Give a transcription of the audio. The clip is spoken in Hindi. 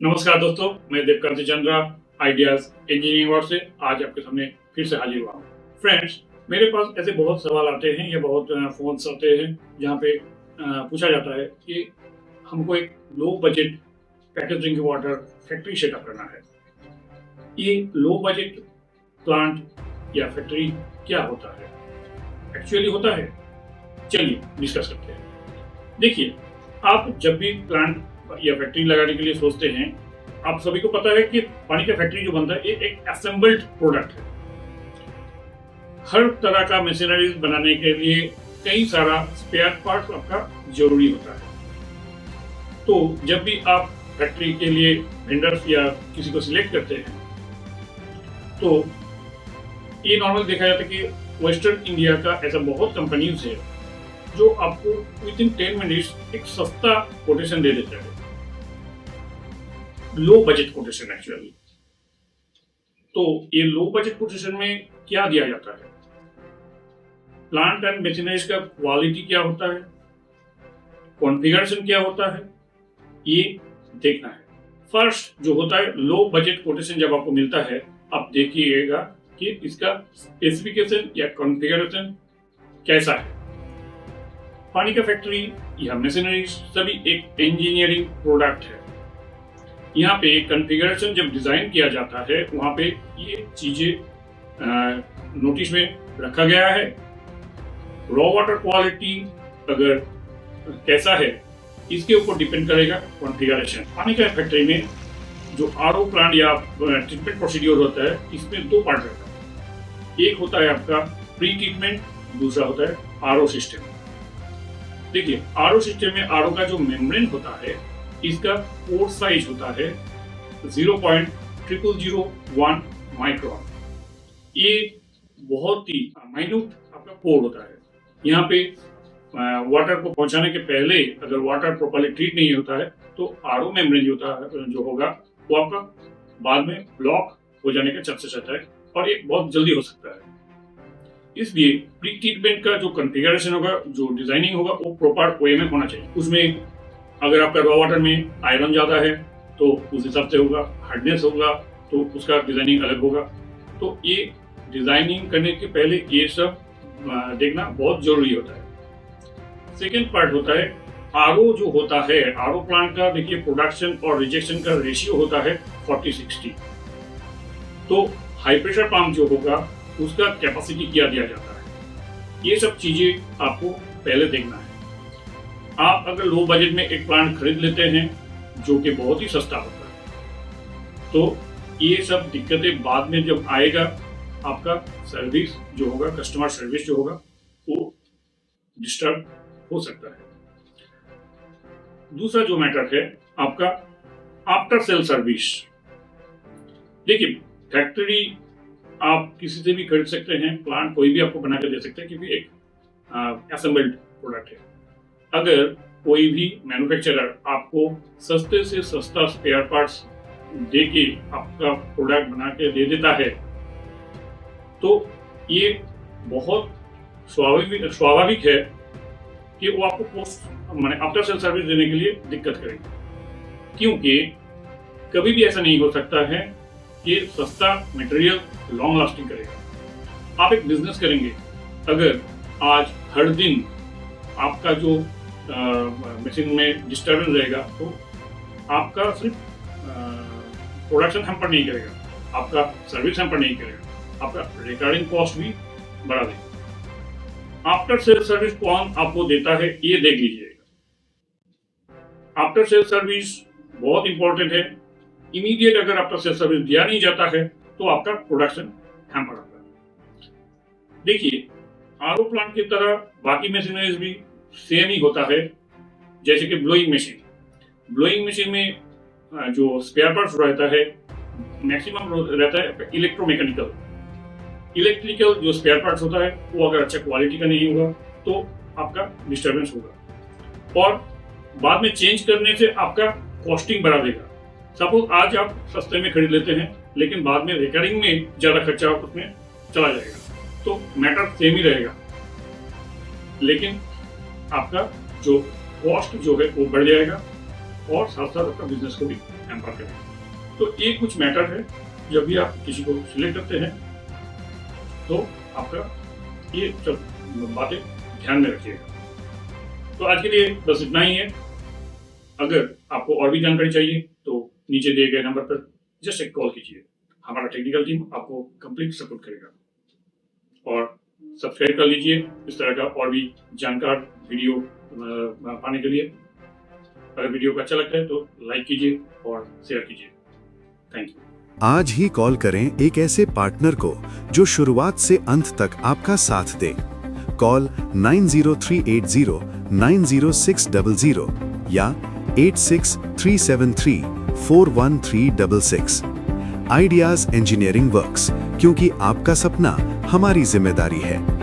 नमस्कार दोस्तों, मैं Devkant Chandra ideas engineering word से आज आपके सामने फिर से हाजिर हुआ हूँ। फ्रेंड्स, मेरे पास ऐसे बहुत सवाल आते हैं या बहुत फोन्स आते हैं जहाँ पे पूछा जाता है कि हमको एक low budget package drinking water factory setup करना है। ये लो बजट प्लांट या फैक्ट्री क्या होता है, एक्चुअली होता है? चलिए डिस्कस करते हैं। देखिए, आप जब भी प्लांट या फैक्ट्री लगाने के लिए सोचते हैं, आप सभी को पता है कि पानी का फैक्ट्री जो बनता है ये एक असेंबल्ड प्रोडक्ट है। हर तरह का मशीनरीज बनाने के लिए कई सारा स्पेयर पार्ट्स आपका जरूरी होता है। तो जब भी आप फैक्ट्री के लिए वेंडर्स या किसी को सिलेक्ट करते हैं, तो ये नॉर्मल देखा जाता है कि वेस्टर्न इंडिया का ऐसा बहुत कंपनीज है जो आपको विद इन 10 मिनट्स एक सस्ता कोटेशन दे देता है, लो बजट कोटेशन एक्चुअली। तो ये लो बजट कोटेशन में क्या दिया जाता है, प्लांट एंड मशीनरीज का क्वालिटी क्या होता है, कॉन्फ़िगरेशन क्या होता है, ये देखना है। फर्स्ट जो होता है लो बजट कोटेशन जब आपको मिलता है, आप देखिएगा कि इसका स्पेसिफिकेशन या कॉन्फ़िगरेशन कैसा है। पानी का फैक्ट्री या मशीनरी सभी एक इंजीनियरिंग प्रोडक्ट है। यहाँ पे कॉन्फ़िगरेशन जब डिजाइन किया जाता है, वहाँ पे ये चीजें नोटिस में रखा गया है। रॉ वाटर क्वालिटी अगर कैसा है, इसके ऊपर डिपेंड करेगा कॉन्फ़िगरेशन। पानी का फैक्ट्री में जो आरओ प्लांट या ट्रीटमेंट प्रोसीड्योर होता है, इसमें दो पार्ट रहता है। एक होता है आपका प्री ट्रीटमेंट, दूसरा होता है आरओ सिस्टम। देखिए, आरओ सिस्टम में आरओ का जो मेम्ब्रेन होता है, इसका पोर साइज होता है 0.0001 माइक्रोन। ये बहुत ही माइन्यूट आपका पोर होता है। यहाँ पे वाटर को पहुंचाने के पहले अगर वाटर प्रॉपर्ली ट्रीट नहीं होता है, तो आरओ मेम्ब्रेन जो होगा वो आपका बाद में ब्लॉक हो जाने का चांसेस रहता है और ये बहुत जल्दी हो सकता है। इसलिए प्री ट्रीटमेंट का जो कॉन्फ़िगरेशन होगा, जो डिजाइनिंग होगा, वो प्रॉपर वे में होना चाहिए। उसमें अगर आपका रॉ वाटर में आयरन ज्यादा है तो उस हिसाब से होगा, हार्डनेस होगा तो उसका डिजाइनिंग अलग होगा। तो ये डिजाइनिंग करने के पहले ये सब देखना बहुत जरूरी होता है। सेकेंड पार्ट होता है आरओ जो होता है, आरओ प्लांट का देखिए प्रोडक्शन और रिजेक्शन का रेशियो होता है 40-60। तो हाई प्रेशर पंप जो होगा उसका कैपेसिटी क्या दिया जाता है, ये सब चीजें आपको पहले देखना है। आप अगर लो बजट में एक प्लांट खरीद लेते हैं जो कि बहुत ही सस्ता होता है, तो ये सब दिक्कतें बाद में जब आएगा, आपका सर्विस जो होगा, कस्टमर सर्विस जो होगा, वो डिस्टर्ब हो सकता है। दूसरा जो मैटर है आपका आफ्टर सेल सर्विस। देखिए, फैक्ट्री आप किसी से भी खरीद सकते हैं, प्लांट कोई भी आपको बना के दे सकते हैं, क्योंकि एक असेंबल्ड प्रोडक्ट है। अगर कोई भी मैन्युफैक्चरर आपको सस्ते से सस्ता स्पेयर पार्ट्स देके आपका प्रोडक्ट बना के दे देता है, तो ये बहुत स्वाभाविक है कि वो आपको पोस्ट माने आफ्टर सेल सर्विस देने के लिए दिक्कत करेगी। क्योंकि कभी भी ऐसा नहीं हो सकता है कि सस्ता मटेरियल लॉन्ग लास्टिंग करेगा। आप एक बिजनेस करेंगे, अगर आज हर दिन आपका जो मशीन में डिस्टर्बेंस रहेगा, तो आपका सिर्फ प्रोडक्शन हैम्पर नहीं करेगा, आपका सर्विस हैम्पर नहीं करेगा, आपका रिकरिंग कॉस्ट भी बढ़ा देगा। आफ्टर सेल सर्विस कौन आपको देता है, ये देख लीजिएगा। आफ्टर सेल सर्विस बहुत इंपॉर्टेंट है। इमीडिएट अगर आफ्टर सेल सर्विस दिया नहीं जाता है, तो आपका प्रोडक्शन हैम्पर होता है। देखिए, आरओ प्लांट की तरह बाकी मशीनरीज भी सेम ही होता है। जैसे कि ब्लोइंग मशीन में जो स्पेयर पार्ट्स रहता है, मैक्सिमम रहता है इलेक्ट्रिकल जो स्पेयर पार्ट्स होता है, वो अगर अच्छा क्वालिटी का नहीं होगा तो आपका डिस्टर्बेंस होगा और बाद में चेंज करने से आपका कॉस्टिंग बढ़ा देगा। सपोज आज आप सस्ते में खरीद लेते हैं, लेकिन बाद में रिकरिंग में ज्यादा खर्चा उसमें चला जाएगा, तो मैटर सेम ही रहेगा, लेकिन आपका जो कॉस्ट जो है वो बढ़ जाएगा और साथ साथ अपना बिजनेस को भी हैम्पर करें। तो ये कुछ मैटर है, जब भी आप किसी को सिलेक्ट करते हैं तो आपका ये सब बातें ध्यान में रखिएगा। तो आज के लिए बस इतना ही है। अगर आपको और भी जानकारी चाहिए तो नीचे दिए गए नंबर पर जस्ट एक कॉल कीजिए, हमारा टेक्निकल टीम आपको कंप्लीट सपोर्ट करेगा। और सब्सक्राइब कर लीजिए इस तरह का और भी जानकार वीडियो पाने के लिए। अगर वीडियो को अच्छा लगता है तो लाइक कीजिए और शेयर कीजिए। Thank you. आज ही कॉल करें एक ऐसे पार्टनर को जो शुरुआत से अंत तक आपका साथ दे। कॉल 9038090600 या 8637341366। आइडियाज इंजीनियरिंग वर्क्स, क्योंकि आपका सपना हमारी जिम्मेदारी है।